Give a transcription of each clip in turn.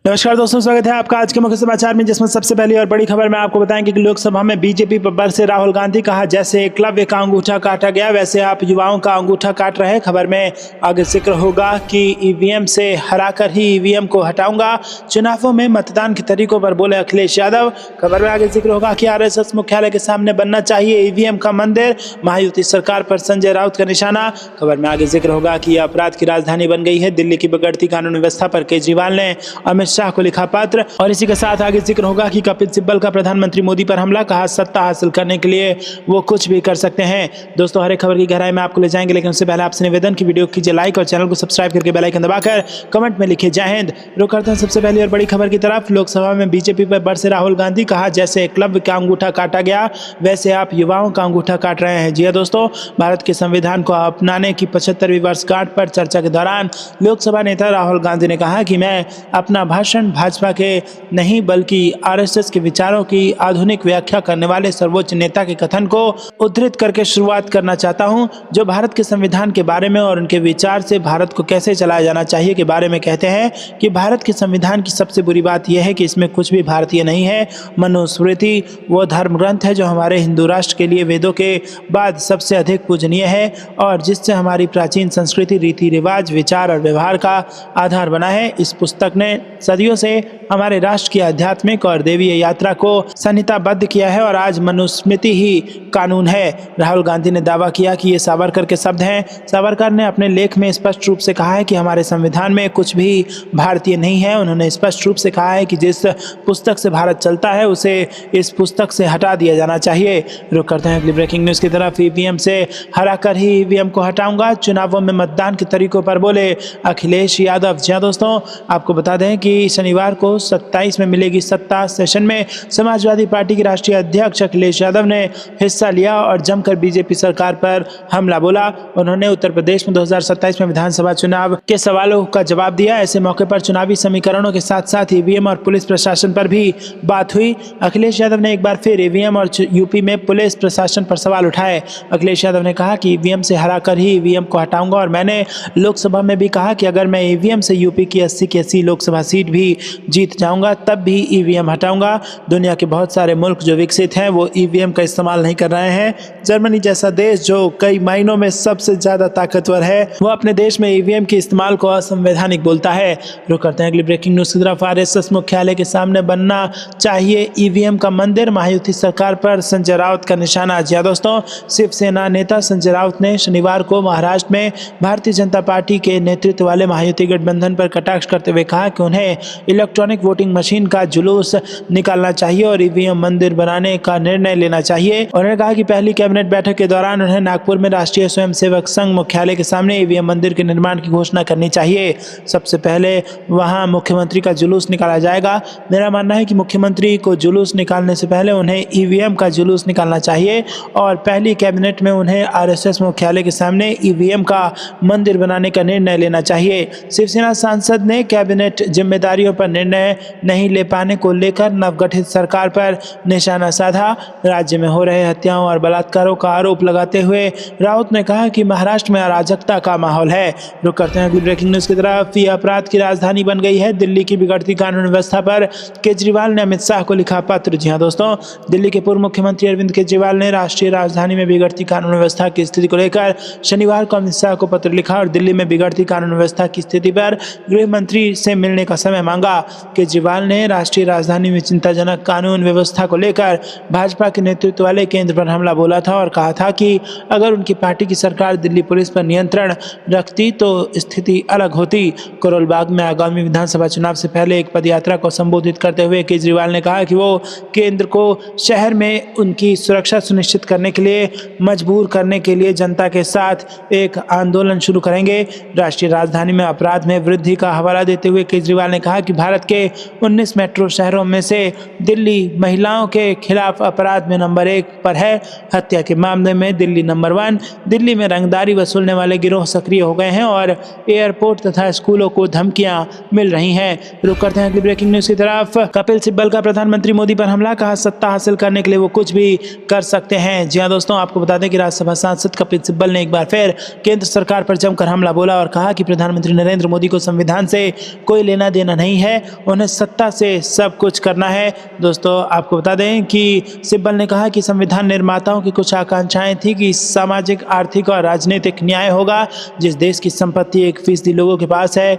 नमस्कार दोस्तों, स्वागत है आपका आज के मुख्य समाचार में, जिसमें सबसे पहली और बड़ी खबर में आपको बताएंगे कि लोकसभा में बीजेपी पर बरसे राहुल गांधी। कहा जैसे एकलव्य का अंगूठा काटा गया वैसे आप युवाओं का अंगूठा काट रहे हैं। खबर में आगे जिक्र होगा कि ईवीएम से हराकर ही ईवीएम को हटाऊंगा, चुनावों में मतदान के तरीकों पर बोले अखिलेश यादव। खबर में आगे जिक्र होगा कि आरएसएस मुख्यालय के सामने बनना चाहिए ईवीएम का मंदिर, महायुति सरकार पर संजय राउत का निशाना। खबर में आगे जिक्र होगा कि अपराध की राजधानी बन गई है दिल्ली की बिगड़ती कानून व्यवस्था पर केजरीवाल ने अमित शाह को लिखा पत्र। और इसी के साथ आगे जिक्र होगा कि कपिल सिब्बल का प्रधानमंत्री मोदी पर हमला। कहा सत्ता हासिल करने के लिए वो कुछ भी कर सकते हैं। दोस्तों, हर एक खबर की गहराई में आपको ले जाएंगे, लेकिन उससे पहले आपसे निवेदन की वीडियो कीजिए लाइक और चैनल को सब्सक्राइब करके बेल आइकन दबाकर कमेंट में लिखिए जय हिंद। रुक करते हैं सबसे पहली और बड़ी खबर की तरफ। लोकसभा में बीजेपी पर बरसे राहुल गांधी। कहा जैसे एकलव्य का अंगूठा काटा गया वैसे आप युवाओं का अंगूठा काट रहे हैं। जी हां दोस्तों, भारत के संविधान को अपनाने की 75वीं वर्षगांठ पर चर्चा के दौरान लोकसभा नेता राहुल गांधी ने कहा कि मैं अपना भाषण भाजपा के नहीं बल्कि आरएसएस के विचारों की आधुनिक व्याख्या करने वाले सर्वोच्च नेता के कथन को उद्धृत करके शुरुआत करना चाहता हूं, जो भारत के संविधान के बारे में और उनके विचार से भारत को कैसे चलाया जाना चाहिए के बारे में कहते हैं कि भारत के संविधान की सबसे बुरी बात यह है कि इसमें कुछ भी भारतीय नहीं है। मनुस्मृति वो धर्म ग्रंथ है जो हमारे हिंदू राष्ट्र के लिए वेदों के बाद सबसे अधिक पूजनीय है और जिससे हमारी प्राचीन संस्कृति, रीति रिवाज, विचार और व्यवहार का आधार बना है। इस पुस्तक ने सदियों से हमारे राष्ट्र की आध्यात्मिक और देवीय यात्रा को संहिताबद्ध किया है और आज मनुस्मृति ही कानून है। राहुल गांधी ने दावा किया कि ये सावरकर के शब्द हैं। सावरकर ने अपने लेख में स्पष्ट रूप से कहा है कि हमारे संविधान में कुछ भी भारतीय नहीं है। उन्होंने स्पष्ट रूप से कहा है कि जिस पुस्तक से भारत चलता है उसे इस पुस्तक से हटा दिया जाना चाहिए। रुक करते हैं अगली ब्रेकिंग न्यूज की तरफ। ईवीएम से हराकर ही ईवीएम को हटाऊंगा, चुनावों में मतदान के तरीकों पर बोले अखिलेश यादव। जी हां दोस्तों, आपको बता दें कि शनिवार को 27 में मिलेगी सत्ता सेशन में समाजवादी पार्टी के राष्ट्रीय अध्यक्ष अखिलेश यादव ने हिस्सा लिया और जमकर बीजेपी सरकार पर हमला बोला। उन्होंने उत्तर प्रदेश में 2027 में विधानसभा चुनाव के सवालों का जवाब दिया। ऐसे मौके पर चुनावी समीकरणों के साथ साथ ईवीएम और पुलिस प्रशासन पर भी बात हुई। अखिलेश यादव ने एक बार फिर ईवीएम और यूपी में पुलिस प्रशासन पर सवाल उठाए। अखिलेश यादव ने कहा कि ईवीएम से हराकर ही ईवीएम को हटाऊंगा और मैंने लोकसभा में भी कहा कि अगर मैं ईवीएम से यूपी की 80 की 80 लोकसभा सीट भी जीत जाऊंगा तब भी ईवीएम हटाऊंगा। दुनिया के बहुत सारे मुल्क जो विकसित हैं वो ईवीएम का इस्तेमाल नहीं कर रहे हैं। जर्मनी जैसा देश जो कई मायनों में सबसे ज्यादा ताकतवर है, वो अपने देश में ईवीएम के इस्तेमाल को असंवैधानिक बोलता है। रुक करते हैं अगली ब्रेकिंग न्यूज की तरफ। आरएसएस मुख्यालय के सामने बनना चाहिए ईवीएम का मंदिर, महायुति सरकार पर संजय राउत का निशाना। जी हां दोस्तों, शिवसेना नेता संजय राउत ने शनिवार को महाराष्ट्र में भारतीय जनता पार्टी के नेतृत्व वाले महायुति गठबंधन पर कटाक्ष करते हुए कहा कि उन्हें इलेक्ट्रॉनिक वोटिंग मशीन का जुलूस निकालना चाहिए और ईवीएम मंदिर बनाने का निर्णय लेना चाहिए। उन्होंने कहा कि पहली कैबिनेट बैठक के दौरान उन्हें नागपुर में राष्ट्रीय स्वयंसेवक संघ मुख्यालय के सामने ईवीएम मंदिर के निर्माण की घोषणा करनी चाहिए। सबसे पहले वहां मुख्यमंत्री का जुलूस निकाला जाएगा। मेरा मानना है कि मुख्यमंत्री को जुलूस निकालने से पहले उन्हें ईवीएम का जुलूस निकालना चाहिए और पहली कैबिनेट में उन्हें आरएसएस मुख्यालय के सामने ईवीएम का मंदिर बनाने का निर्णय लेना चाहिए। शिवसेना सांसद ने कैबिनेट जिम्मेदारियों पर निर्णय नहीं ले पाने को लेकर नवगठित सरकार पर निशाना साधा। राज्य में हो रहे हत्याओं और बलात्कारों का आरोप लगाते हुए राउत ने कहा कि महाराष्ट्र में अराजकता का माहौल है। रुक करते हैं अगली ब्रेकिंग न्यूज की तरफ। ये अपराध की राजधानी बन गई है दिल्ली की बिगड़ती कानून व्यवस्था पर केजरीवाल ने अमित शाह को लिखा पत्र। जी हां दोस्तों, दिल्ली के पूर्व मुख्यमंत्री अरविंद केजरीवाल ने राष्ट्रीय राजधानी में बिगड़ती कानून व्यवस्था की स्थिति को लेकर शनिवार को अमित शाह को पत्र लिखा और दिल्ली में बिगड़ती कानून व्यवस्था की स्थिति पर गृह मंत्री से मिलने का समय मांगा। केजरीवाल ने राष्ट्रीय राजधानी में चिंताजनक कानून व्यवस्था को लेकर भाजपा के नेतृत्व वाले केंद्र पर हमला बोला था और कहा था कि अगर उनकी पार्टी की सरकार दिल्ली पुलिस पर नियंत्रण रखती तो स्थिति अलग होती। करोल बाग में आगामी विधानसभा चुनाव से पहले एक पदयात्रा को संबोधित करते हुए केजरीवाल ने कहा कि वो केंद्र को शहर में उनकी सुरक्षा सुनिश्चित करने के लिए मजबूर करने के लिए जनता के साथ एक आंदोलन शुरू करेंगे। राष्ट्रीय राजधानी में अपराध में वृद्धि का हवाला देते हुए केजरीवाल ने कहा कि भारत के 19 मेट्रो शहरों में से दिल्ली महिलाओं के खिलाफ अपराध में नंबर 1 पर है। हत्या के मामले में दिल्ली नंबर 1। दिल्ली में रंगदारी वसूलने वाले गिरोह सक्रिय हो गए हैं और एयरपोर्ट तथा स्कूलों को धमकियां मिल रही हैं। रुक करते हैं अगली ब्रेकिंग न्यूज की तरफ। कपिल सिब्बल का प्रधानमंत्री मोदी पर हमला। कहा सत्ता हासिल करने के लिए वो कुछ भी कर सकते हैं। जी हां दोस्तों, आपको बता दें कि राज्यसभा सांसद कपिल सिब्बल ने एक बार फिर केंद्र सरकार पर जमकर हमला बोला और कहा कि प्रधानमंत्री नरेंद्र मोदी को संविधान से कोई लेना देना नहीं है, उन्हें सत्ता से सब कुछ करना है। दोस्तों आपको बता दें कि सिब्बल ने कहा कि संविधान निर्माताओं की कुछ आकांक्षाएं थी कि सामाजिक, आर्थिक और राजनीतिक न्याय होगा। जिस देश की संपत्ति 1% लोगों के पास है,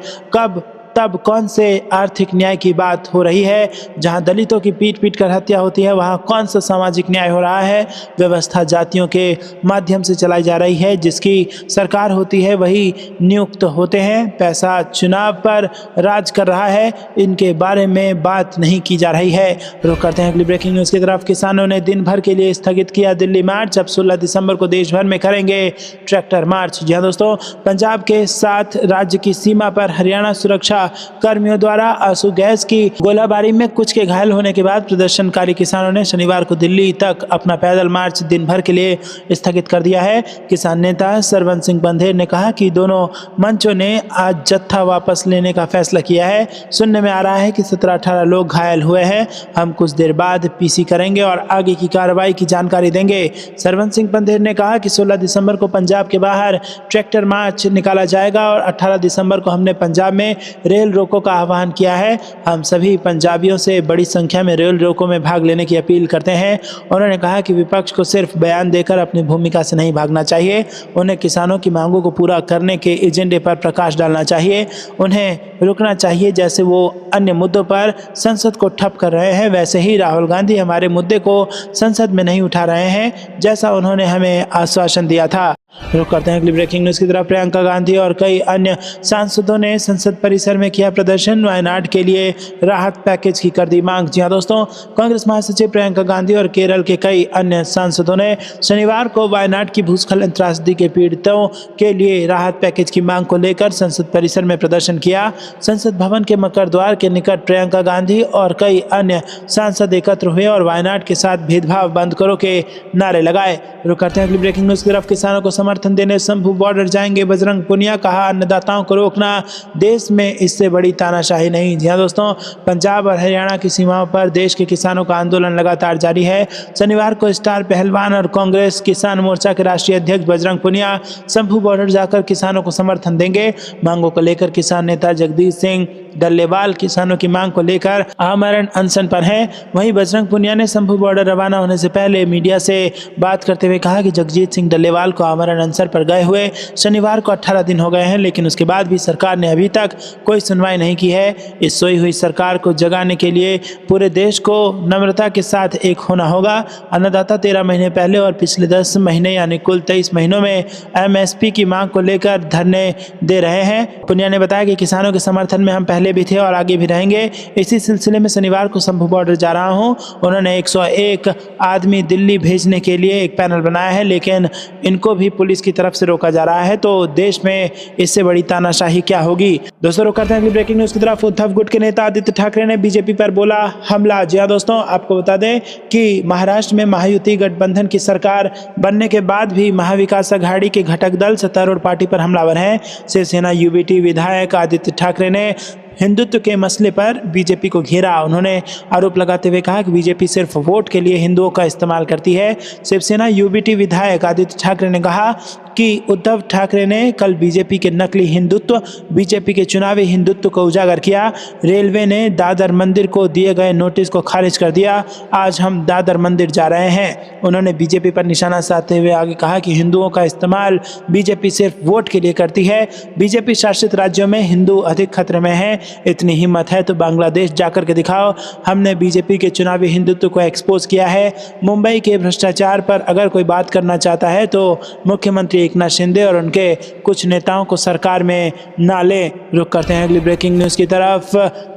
तब कौन से आर्थिक न्याय की बात हो रही है? जहां दलितों की पीट पीट कर हत्या होती है, वहां कौन सा सामाजिक न्याय हो रहा है? व्यवस्था जातियों के माध्यम से चलाई जा रही है। जिसकी सरकार होती है वही नियुक्त होते हैं। पैसा चुनाव पर राज कर रहा है, इनके बारे में बात नहीं की जा रही है। रुक करते हैं अगली ब्रेकिंग न्यूज़ की तरफ। किसानों ने दिन भर के लिए स्थगित किया दिल्ली मार्च। अब 16 दिसंबर को देश भर में करेंगे ट्रैक्टर मार्च। जी हाँ दोस्तों, पंजाब के साथ राज्य की सीमा पर हरियाणा सुरक्षा कर्मियों द्वारा आंसू गैस की गोलाबारी में कुछ के घायल होने के बाद प्रदर्शनकारी किसानों ने शनिवार को दिल्ली तक अपना पैदल मार्च दिन भर के लिए स्थगित कर दिया है। किसान नेता सरवन सिंह बंधेर ने कहा कि दोनों मंचों ने आज जत्था वापस लेने का फैसला किया है। सुनने में आ रहा है कि 17-18 लोग घायल हुए हैं। हम कुछ देर बाद पीसी करेंगे और आगे की कार्रवाई की जानकारी देंगे। सरवन सिंह बंधेर ने कहा कि 16 दिसंबर को पंजाब के बाहर ट्रैक्टर मार्च निकाला जाएगा और 18 दिसंबर को हमने पंजाब में रेल रोको का आह्वान किया है। हम सभी पंजाबियों से बड़ी संख्या में रेल रोको में भाग लेने की अपील करते हैं। उन्होंने कहा कि विपक्ष को सिर्फ बयान देकर अपनी भूमिका से नहीं भागना चाहिए, उन्हें किसानों की मांगों को पूरा करने के एजेंडे पर प्रकाश डालना चाहिए। उन्हें रुकना चाहिए। जैसे वो अन्य मुद्दों पर संसद को ठप कर रहे हैं, वैसे ही राहुल गांधी हमारे मुद्दे को संसद में नहीं उठा रहे हैं, जैसा उन्होंने हमें आश्वासन दिया था। रुक करते हैं अगली ब्रेकिंग न्यूज़ की तरफ। प्रियंका गांधी और कई अन्य सांसदों ने संसद परिसर में किया प्रदर्शन। वायनाड के लिए राहत पैकेज की कर दी मांग। जी हाँ दोस्तों, कांग्रेस महासचिव प्रियंका गांधी और केरल के कई अन्य सांसदों ने शनिवार को वायनाड की भूस्खलन त्रासदी के पीड़ितों के लिए राहत पैकेज की मांग को लेकर संसद परिसर में प्रदर्शन किया। संसद भवन के मकर द्वार के निकट प्रियंका गांधी और कई अन्य सांसद एकत्र हुए और वायनाड के साथ भेदभाव बंद करो के नारे लगाए। रुक करते हैं अगली ब्रेकिंग न्यूज़ की तरफ। किसानों को समर्थन देने शंभू बॉर्डर जाएंगे बजरंग पुनिया। कहा अन्नदाताओं को रोकना देश में इससे बड़ी तानाशाही नहीं। जी हाँ दोस्तों, पंजाब और हरियाणा की सीमाओं पर देश के किसानों का आंदोलन लगातार जारी है। शनिवार को स्टार पहलवान और कांग्रेस किसान मोर्चा के राष्ट्रीय अध्यक्ष बजरंग पुनिया शंभू बॉर्डर जाकर किसानों को समर्थन देंगे। मांगों को लेकर किसान नेता जगदीश सिंह डल्लेवाल किसानों की मांग को लेकर आमरण अनशन पर हैं। वहीं बजरंग पुनिया ने शंभू बॉर्डर रवाना होने से पहले मीडिया से बात करते हुए कहा कि जगजीत सिंह डल्लेवाल को आमरण अनशन पर गए हुए शनिवार को 18 दिन हो गए हैं, लेकिन उसके बाद भी सरकार ने अभी तक कोई सुनवाई नहीं की है। इस सोई हुई सरकार को जगाने के लिए पूरे देश को नम्रता के साथ एक होना होगा। अन्नदाता 13 महीने पहले और पिछले 10 महीने यानी कुल 23 महीनों में MSP की मांग को लेकर धरने दे रहे हैं। पुनिया ने बताया कि किसानों के समर्थन में हम पहले भी थे और आगे भी रहेंगे। इसी सिलसिले में शनिवार को शंभू बॉर्डर जा रहा हूं। उन्होंने 101 आदमी दिल्ली भेजने के लिए एक पैनल बनाया है, लेकिन इनको भी पुलिस की तरफ से रोका जा रहा है। तो देश में इससे बड़ी तानाशाही क्या होगी? दोस्तों रुक करते हैं अगली ब्रेकिंग न्यूज़ की तरफ। उद्धव गुट के नेता आदित्य ठाकरे ने बीजेपी पर बोला हमला। जी हाँ दोस्तों, आपको बता दें कि महाराष्ट्र में महायुति गठबंधन की सरकार बनने के बाद भी महाविकास अघाड़ी के घटक दल सत्तारूढ़ पार्टी पर हमलावर हैं। शिवसेना UBT विधायक आदित्य ठाकरे ने हिंदुत्व के मसले पर बीजेपी को घेरा। उन्होंने आरोप लगाते हुए कहा कि बीजेपी सिर्फ वोट के लिए हिंदुओं का इस्तेमाल करती है। शिवसेना UBT विधायक आदित्य ठाकरे ने कहा कि उद्धव ठाकरे ने कल बीजेपी के नकली हिंदुत्व, बीजेपी के चुनावी हिंदुत्व को उजागर किया। रेलवे ने दादर मंदिर को दिए गए नोटिस को खारिज कर दिया। आज हम दादर मंदिर जा रहे हैं। उन्होंने बीजेपी पर निशाना साधते हुए आगे कहा कि हिंदुओं का इस्तेमाल बीजेपी सिर्फ वोट के लिए करती है। बीजेपी शासित राज्यों में हिंदू अधिक खतरे में हैं। इतनी हिम्मत है तो बांग्लादेश जाकर के दिखाओ। हमने बीजेपी के चुनावी हिंदुत्व को एक्सपोज किया है। मुंबई के भ्रष्टाचार पर अगर कोई बात करना चाहता है तो मुख्यमंत्री एकनाथ शिंदे और उनके कुछ नेताओं को सरकार में ना ले। रुक करते हैं अगली ब्रेकिंग न्यूज़ की तरफ,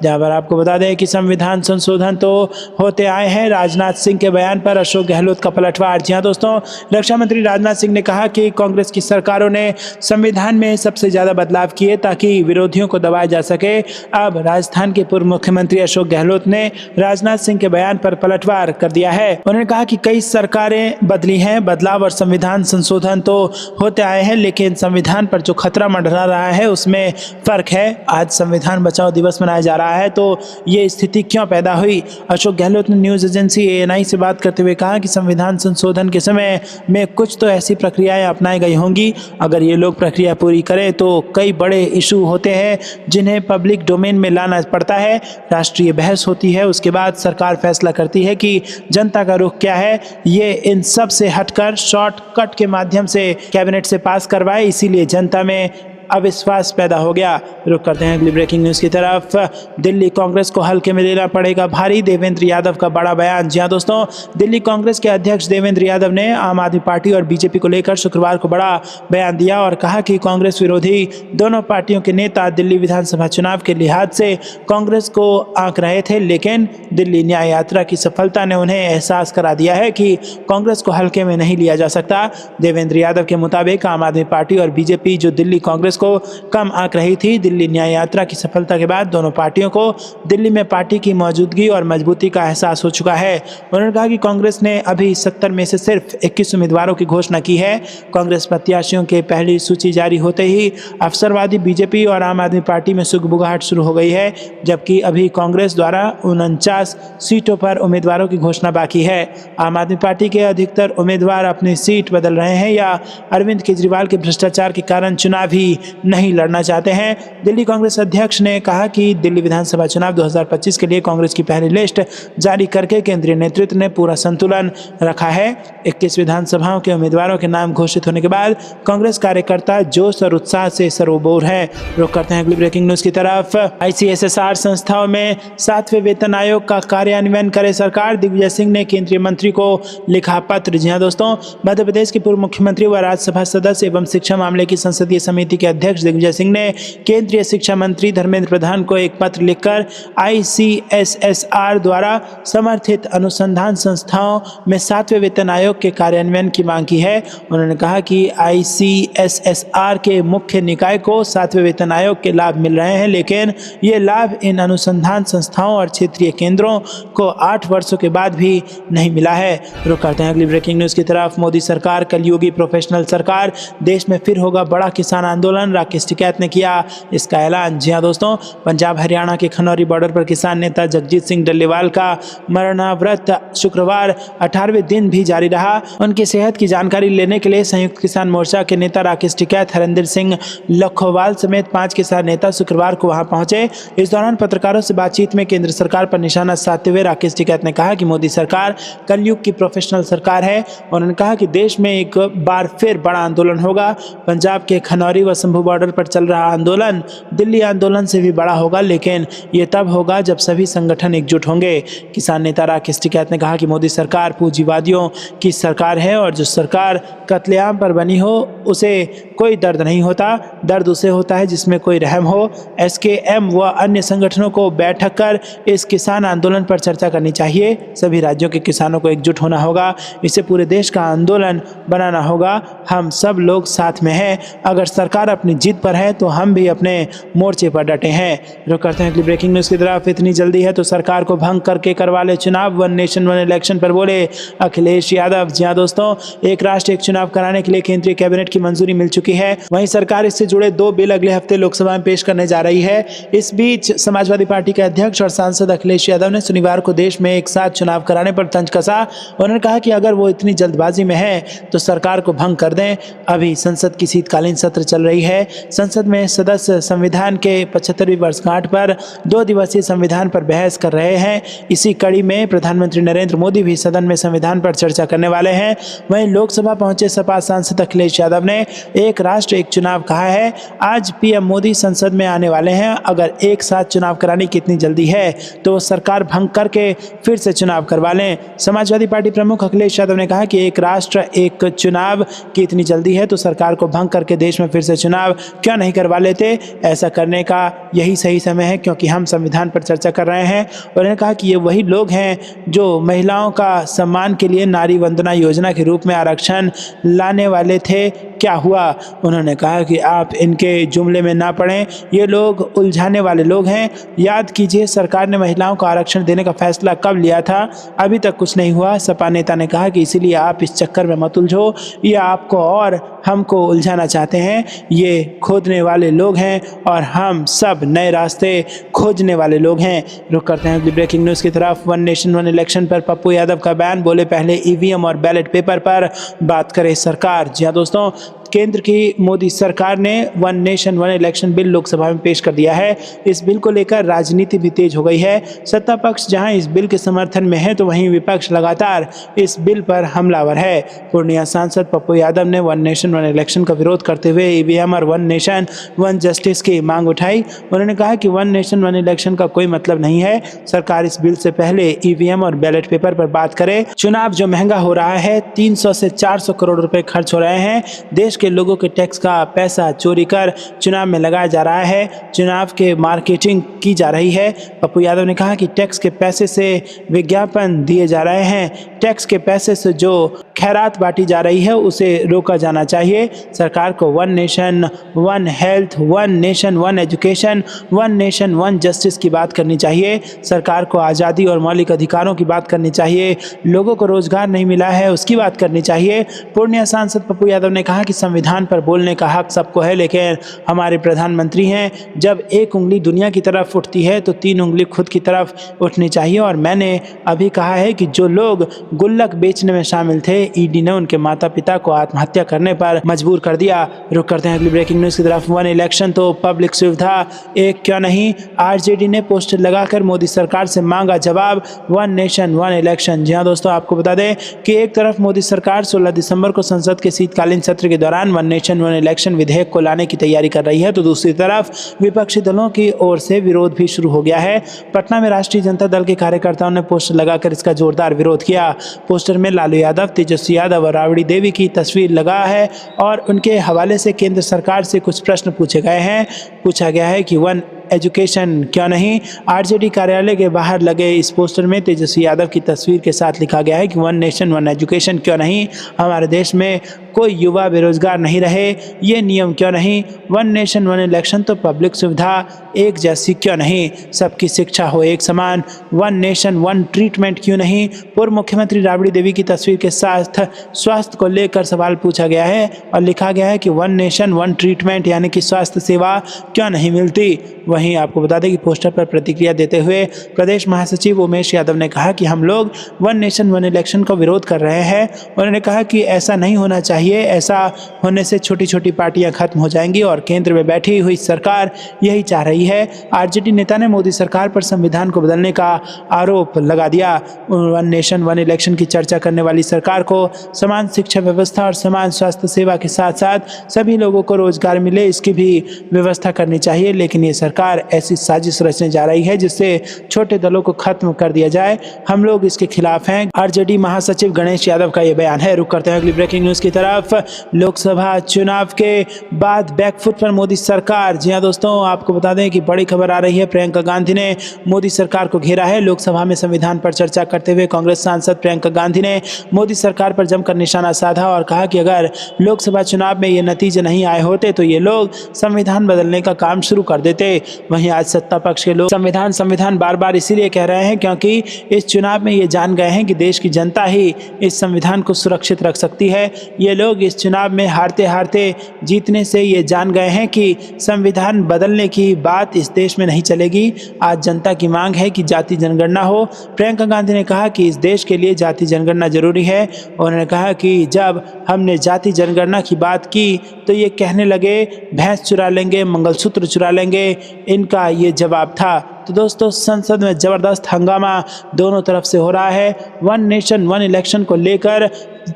जहां पर आपको बता दें कि संविधान संशोधन तो होते आए हैं। राजनाथ सिंह के बयान पर अशोक गहलोत का पलटवार। जी हाँ दोस्तों, रक्षा मंत्री राजनाथ सिंह ने कहा कि कांग्रेस की सरकारों ने संविधान में सबसे ज्यादा बदलाव किए ताकि विरोधियों को दबाया जा सके। अब राजस्थान के पूर्व मुख्यमंत्री अशोक गहलोत ने राजनाथ सिंह के बयान पर पलटवार कर दिया है। उन्होंने कहा कि कई सरकारें बदली हैं, बदलाव और संविधान संशोधन तो होते आए हैं, लेकिन संविधान पर जो खतरा मंडरा रहा है उसमें फर्क है। आज संविधान बचाओ दिवस मनाया जा रहा है, तो ये स्थिति क्यों पैदा हुई? अशोक गहलोत ने न्यूज एजेंसी ANI से बात करते हुए कहा कि संविधान संशोधन के समय में कुछ तो ऐसी प्रक्रियाएं अपनाई गई होंगी। अगर ये लोग प्रक्रिया पूरी करें तो कई बड़े इशू होते हैं जिन्हें पब्लिक पब्लिक डोमेन में लाना पड़ता है, राष्ट्रीय बहस होती है, उसके बाद सरकार फैसला करती है कि जनता का रुख क्या है। ये इन सब से हटकर शॉर्टकट के माध्यम से कैबिनेट से पास करवाए, इसीलिए जनता में अविश्वास पैदा हो गया। रुक करते हैं अगली ब्रेकिंग न्यूज़ की तरफ। दिल्ली कांग्रेस को हल्के में लेना पड़ेगा भारी, देवेंद्र यादव का बड़ा बयान। जी हां दोस्तों, दिल्ली कांग्रेस के अध्यक्ष देवेंद्र यादव ने आम आदमी पार्टी और बीजेपी को लेकर शुक्रवार को बड़ा बयान दिया और कहा कि कांग्रेस विरोधी दोनों पार्टियों के नेता दिल्ली विधानसभा चुनाव के लिहाज से कांग्रेस को आंक रहे थे, लेकिन दिल्ली न्याय यात्रा की सफलता ने उन्हें एहसास करा दिया है कि कांग्रेस को हल्के में नहीं लिया जा सकता। देवेंद्र यादव के मुताबिक आम आदमी पार्टी और बीजेपी जो दिल्ली कांग्रेस को कम आंक रही थी, दिल्ली न्याय यात्रा की सफलता के बाद दोनों पार्टियों को दिल्ली में पार्टी की मौजूदगी और मजबूती का एहसास हो चुका है। उन्होंने कहा कि कांग्रेस ने अभी 70 में से सिर्फ 21 उम्मीदवारों की घोषणा की है। कांग्रेस प्रत्याशियों के पहली सूची जारी होते ही अवसरवादी बीजेपी और आम आदमी पार्टी में सुगबुगाहट शुरू हो गई है, जबकि अभी कांग्रेस द्वारा 49 सीटों पर उम्मीदवारों की घोषणा बाकी है। आम आदमी पार्टी के अधिकतर उम्मीदवार अपनी सीट बदल रहे हैं या अरविंद केजरीवाल के भ्रष्टाचार के कारण चुनाव ही नहीं लड़ना चाहते हैं। दिल्ली कांग्रेस अध्यक्ष ने कहा कि दिल्ली विधानसभा चुनाव 2025 के लिए कांग्रेस की पहली लिस्ट जारी करके केंद्रीय नेतृत्व ने पूरा संतुलन रखा है। 21 विधानसभाओं के उम्मीदवारों के नाम घोषित होने के बाद कांग्रेस कार्यकर्ता जोश और उत्साह से सरोबोर हैं। रुक करते हैं अगली ब्रेकिंग न्यूज की तरफ। ICSSR संस्थाओं में 7वें वेतन आयोग का कार्यान्वयन करे सरकार, दिग्विजय सिंह ने केंद्रीय मंत्री को लिखा पत्र। जी हां दोस्तों, मध्य प्रदेश के पूर्व मुख्यमंत्री व राज्यसभा सदस्य एवं शिक्षा मामले की संसदीय समिति के अध्यक्ष दिग्विजय सिंह ने केंद्रीय शिक्षा मंत्री धर्मेंद्र प्रधान को एक पत्र लिखकर ICSSR द्वारा समर्थित अनुसंधान संस्थाओं में 7वें वेतन आयोग के कार्यान्वयन की मांग की है। उन्होंने कहा कि ICSSR के मुख्य निकाय को 7वें वेतन आयोग के लाभ मिल रहे हैं, लेकिन ये लाभ इन अनुसंधान संस्थाओं और क्षेत्रीय केंद्रों को 8 वर्षों के बाद भी नहीं मिला है। रुक करते हैं अगली ब्रेकिंग न्यूज की तरफ। मोदी सरकार कलयुगी प्रोफेशनल सरकार, देश में फिर होगा बड़ा किसान आंदोलन, राकेश टिकैत ने किया इसका ऐलान। जी हां दोस्तों, पंजाब हरियाणा के खनौरी बॉर्डर पर किसान नेता जगजीत सिंह डल्लेवाल का मरणाव्रत शुक्रवार 18वें दिन भी जारी रहा। उनकी सेहत की जानकारी लेने के लिए संयुक्त किसान मोर्चा के नेता राकेश टिकैत, हरिंदर सिंह लखोवाल समेत 5 किसान नेता शुक्रवार को वहां पहुंचे। इस दौरान पत्रकारों से बातचीत में केंद्र सरकार पर निशाना साधते हुए राकेश टिकैत ने कहा कि मोदी सरकार कलयुग की प्रोफेशनल सरकार है। उन्होंने कहा कि देश में एक बार फिर बड़ा आंदोलन होगा। पंजाब के खनौरी व शंभू बॉर्डर पर चल रहा आंदोलन दिल्ली आंदोलन से भी बड़ा होगा, लेकिन ये तब होगा जब सभी संगठन एकजुट होंगे। किसान नेता राकेश टिकैत ने कहा कि मोदी सरकार पूंजीवादियों की सरकार है और जो सरकार कत्लेआम पर बनी हो उसे कोई दर्द नहीं होता, दर्द उसे होता है जिसमें कोई रहम हो। SKM व अन्य संगठनों को बैठक कर इस किसान आंदोलन पर चर्चा करनी चाहिए। सभी राज्यों के किसानों को एकजुट होना होगा, इसे पूरे देश का आंदोलन बनाना होगा। हम सब लोग साथ में हैं। अगर सरकार अपनी जिद पर है तो हम भी अपने मोर्चे पर डटे हैं। रुक करते हैं अगली ब्रेकिंग न्यूज़ की तरफ। इतनी जल्दी है तो सरकार को भंग करके करवा ले चुनाव, वन नेशन वन इलेक्शन पर बोले अखिलेश यादव। जी हां दोस्तों, एक राष्ट्र एक चुनाव कराने के लिए केंद्रीय कैबिनेट की मंजूरी मिल चुकी है। वहीं सरकार इससे जुड़े 2 बिल अगले हफ्ते लोकसभा में पेश करने जा रही है। इस बीच समाजवादी पार्टी के अध्यक्ष और सांसद अखिलेश यादव ने शनिवार को देश में एक साथ चुनाव कराने पर तंज कसा। उन्होंने कहा कि अगर वो इतनी जल्दबाजी में है तो सरकार को भंग कर दें। अभी संसद की शीतकालीन सत्र चल रही है। संसद में सदस्य संविधान के 75वीं वर्षगांठ पर 2 दिवसीय संविधान पर बहस कर रहे हैं। इसी कड़ी में प्रधानमंत्री नरेंद्र मोदी भी सदन में संविधान पर चर्चा करने वाले हैं। वहीं लोकसभा पहुंचे सपा सांसद अखिलेश यादव ने एक राष्ट्र एक चुनाव कहा है। आज PM मोदी संसद में आने वाले हैं। अगर एक साथ चुनाव कराने की इतनी जल्दी है तो सरकार भंग करके फिर से चुनाव करवा लें। समाजवादी पार्टी प्रमुख अखिलेश यादव ने कहा कि एक राष्ट्र एक चुनाव की इतनी जल्दी है तो सरकार को भंग करके देश में फिर से चुनाव क्यों नहीं करवा लेते। ऐसा करने का यही सही समय है क्योंकि हम संविधान पर चर्चा कर रहे हैं। उन्होंने कहा कि ये वही लोग हैं जो महिलाओं का सम्मान के लिए नारी वंदना योजना के रूप में आरक्षण लाने वाले थे। क्या हुआ? उन्होंने कहा कि आप इनके जुमले में ना पड़ें, ये लोग उलझाने वाले लोग हैं। याद कीजिए सरकार ने महिलाओं को आरक्षण देने का फैसला कब लिया था, अभी तक कुछ नहीं हुआ। सपा नेता ने कहा कि इसीलिए आप इस चक्कर में मत उलझो, ये आपको और हमको उलझाना चाहते हैं। ये खोदने वाले लोग हैं और हम सब नए रास्ते खोजने वाले लोग हैं। रुक करते हैं अगली ब्रेकिंग न्यूज़ की तरफ। वन नेशन वन इलेक्शन पर पप्पू यादव का बयान, बोले पहले EVM और बैलेट पेपर पर बात करे सरकार। जी हाँ दोस्तों, केंद्र की मोदी सरकार ने one nation one election bill Lok Sabha में पेश कर दिया है। इस बिल को लेकर राजनीति भी तेज हो गई है। सत्ता पक्ष जहां इस बिल के समर्थन में है तो वहीं विपक्ष लगातार इस बिल पर हमलावर है। पूर्णिया सांसद पप्पू यादव ने वन नेशन वन इलेक्शन का विरोध करते हुए ईवीएम और वन नेशन वन जस्टिस की मांग उठाई। उन्होंने कहा कि वन नेशन वन इलेक्शन का कोई मतलब नहीं है। सरकार इस बिल से पहले ईवीएम और बैलेट पेपर पर बात करे। चुनाव जो महंगा हो रहा है, 300 से 400 करोड़ रुपए खर्च हो रहे हैं। देश के लोगों के टैक्स का पैसा चोरी कर चुनाव में लगाया जा रहा है। चुनाव के मार्केटिंग की जा रही है। पप्पू यादव ने कहा कि टैक्स के पैसे से विज्ञापन दिए जा रहे हैं। टैक्स के पैसे से जो खैरात बांटी जा रही है उसे रोका जाना चाहिए। सरकार को one nation one health, one nation one education, one nation one justice की बात करनी चाहिए। सरकार को आज़ादी और मौलिक अधिकारों की बात करनी चाहिए। लोगों को रोजगार नहीं मिला है उसकी बात करनी चाहिए। पूर्णिया सांसद पप्पू यादव ने कहा कि संविधान पर बोलने का हक सबको है, लेकिन हमारे प्रधानमंत्री हैं, जब एक उंगली दुनिया की तरफ उठती है तो 3 उंगली खुद की तरफ उठनी चाहिए। और मैंने अभी कहा है कि जो लोग गुल्लक बेचने में शामिल थे, ईडी ने उनके माता पिता को आत्महत्या करने पर मजबूर कर दिया। रुक करते हैं अगली ब्रेकिंग न्यूज की तरफ। वन इलेक्शन तो पब्लिक सुविधा एक क्यों नहीं, आरजेडी ने पोस्टर लगाकर मोदी सरकार से मांगा जवाब। One nation one election. जी हाँ दोस्तों, आपको बता दें कि एक तरफ मोदी सरकार 16 दिसंबर को संसद के शीतकालीन सत्र के दौरान वन नेशन वन इलेक्शन विधेयक को लाने की तैयारी कर रही है, तो दूसरी तरफ विपक्षी दलों की ओर से विरोध भी शुरू हो गया है। पटना में राष्ट्रीय जनता दल के कार्यकर्ताओं ने पोस्टर लगाकर इसका जोरदार विरोध किया। पोस्टर में लालू यादव, तेजस्वी यादव और राबड़ी देवी की तस्वीर लगा है और उनके हवाले से केंद्र सरकार से कुछ प्रश्न पूछे गए हैं। पूछा गया है कि वन एजुकेशन क्यों नहीं। आरजेडी कार्यालय के बाहर लगे इस पोस्टर में तेजस्वी यादव की तस्वीर के साथ लिखा गया है कि वन नेशन वन एजुकेशन क्यों नहीं, हमारे देश में कोई युवा बेरोजगार नहीं रहे, ये नियम क्यों नहीं, वन नेशन वन इलेक्शन तो पब्लिक सुविधा एक जैसी क्यों नहीं, सबकी शिक्षा हो एक समान, वन नेशन वन ट्रीटमेंट क्यों नहीं। पूर्व मुख्यमंत्री राबड़ी देवी की तस्वीर के साथ स्वास्थ्य को लेकर सवाल पूछा गया है और लिखा गया है कि वन नेशन वन ट्रीटमेंट यानी कि स्वास्थ्य सेवा क्यों नहीं मिलती। वहीं आपको बता दें कि पोस्टर पर प्रतिक्रिया देते हुए प्रदेश महासचिव उमेश यादव ने कहा कि हम लोग वन नेशन वन इलेक्शन का विरोध कर रहे हैं। उन्होंने कहा कि ऐसा नहीं होना चाहिए, ऐसा होने से छोटी छोटी पार्टियां खत्म हो जाएंगी और केंद्र में बैठी हुई सरकार यही चाह रही है। आरजेडी नेता ने मोदी सरकार पर संविधान को बदलने का आरोप लगा दिया। वन नेशन वन इलेक्शन की चर्चा करने वाली सरकार को समान शिक्षा व्यवस्था और समान स्वास्थ्य सेवा के साथ साथ सभी लोगों को रोजगार मिले इसकी भी व्यवस्था करनी चाहिए, लेकिन ये सरकार ऐसी साजिश रचने जा रही है जिससे छोटे दलों को खत्म कर दिया जाए। हम लोग इसके खिलाफ हैं। आरजेडी महासचिव गणेश यादव का यह बयान है। रुक करते हैं अगली ब्रेकिंग न्यूज की तरफ। लोकसभा चुनाव के बाद बैकफुट पर मोदी सरकार। जी हां दोस्तों, आपको बता दें कि बड़ी खबर आ रही है। प्रियंका गांधी ने मोदी सरकार को घेरा है। लोकसभा में संविधान पर चर्चा करते हुए कांग्रेस सांसद प्रियंका गांधी ने मोदी सरकार पर जमकर निशाना साधा और कहा कि अगर लोकसभा चुनाव में ये नतीजे नहीं आए होते तो ये लोग संविधान बदलने का काम शुरू कर देते। वहीं आज सत्ता पक्ष के लोग संविधान बार बार इसीलिए कह रहे हैं क्योंकि इस चुनाव में ये जान गए हैं कि देश की जनता ही इस संविधान को सुरक्षित रख सकती है। ये लोग इस चुनाव में हारते हारते जीतने से ये जान गए हैं कि संविधान बदलने की बात इस देश में नहीं चलेगी। आज जनता की मांग है कि जाति जनगणना हो। प्रियंका गांधी ने कहा कि इस देश के लिए जाति जनगणना जरूरी है। उन्होंने कहा कि जब हमने जाति जनगणना की बात की तो ये कहने लगे भैंस चुरा लेंगे, मंगलसूत्र चुरा लेंगे, इनका ये जवाब था। तो दोस्तों, संसद में जबरदस्त हंगामा दोनों तरफ से हो रहा है। वन नेशन वन इलेक्शन को लेकर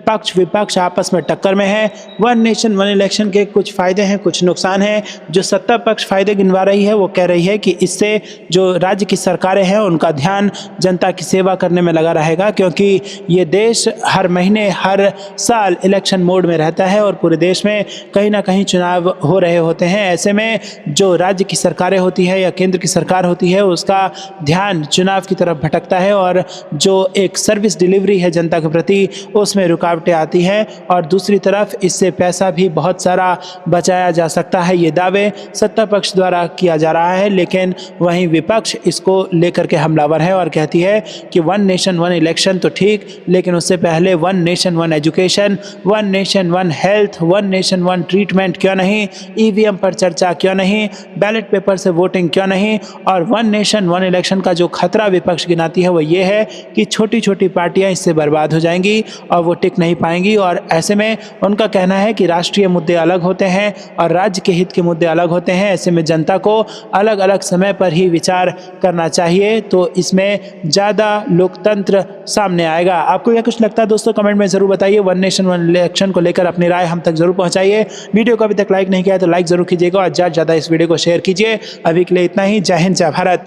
पक्ष विपक्ष आपस में टक्कर में है। वन नेशन वन इलेक्शन के कुछ फायदे हैं, कुछ नुकसान हैं। जो सत्ता पक्ष फायदे गिनवा रही है वो कह रही है कि इससे जो राज्य की सरकारें हैं उनका ध्यान जनता की सेवा करने में लगा रहेगा, क्योंकि ये देश हर महीने हर साल इलेक्शन मोड में रहता है और पूरे देश में कहीं ना कहीं चुनाव हो रहे होते हैं। ऐसे में जो राज्य की सरकारें होती है या केंद्र की सरकार होती है उसका ध्यान चुनाव की तरफ भटकता है और जो एक सर्विस डिलीवरी है जनता के प्रति उसमें रुकावटें आती हैं। और दूसरी तरफ इससे पैसा भी बहुत सारा बचाया जा सकता है, ये दावे सत्ता पक्ष द्वारा किया जा रहा है। लेकिन वहीं विपक्ष इसको लेकर के हमलावर है और कहती है कि वन नेशन वन इलेक्शन तो ठीक, लेकिन उससे पहले one nation one education, one nation one health, one nation one treatment क्यों नहीं, ईवीएम पर चर्चा क्यों नहीं, बैलेट पेपर से वोटिंग क्यों नहीं। और वन नेशन वन इलेक्शन का जो खतरा विपक्ष गिनाती है वो ये है कि छोटी छोटी पार्टियां इससे बर्बाद हो जाएंगी और वो टिक नहीं पाएंगी। और ऐसे में उनका कहना है कि राष्ट्रीय मुद्दे अलग होते हैं और राज्य के हित के मुद्दे अलग होते हैं। ऐसे में जनता को अलग अलग समय पर ही विचार करना चाहिए, तो इसमें ज़्यादा लोकतंत्र सामने आएगा। आपको यह कुछ लगता है दोस्तों, कमेंट में ज़रूर बताइए। वन नेशन वन इलेक्शन को लेकर अपनी राय हम तक जरूर पहुंचाइए। वीडियो को अभी तक लाइक नहीं किया है तो लाइक जरूर कीजिएगा और ज़्यादा से ज़्यादा इस वीडियो को शेयर कीजिए। अभी के लिए इतना ही। जय हिंद, जय भारत।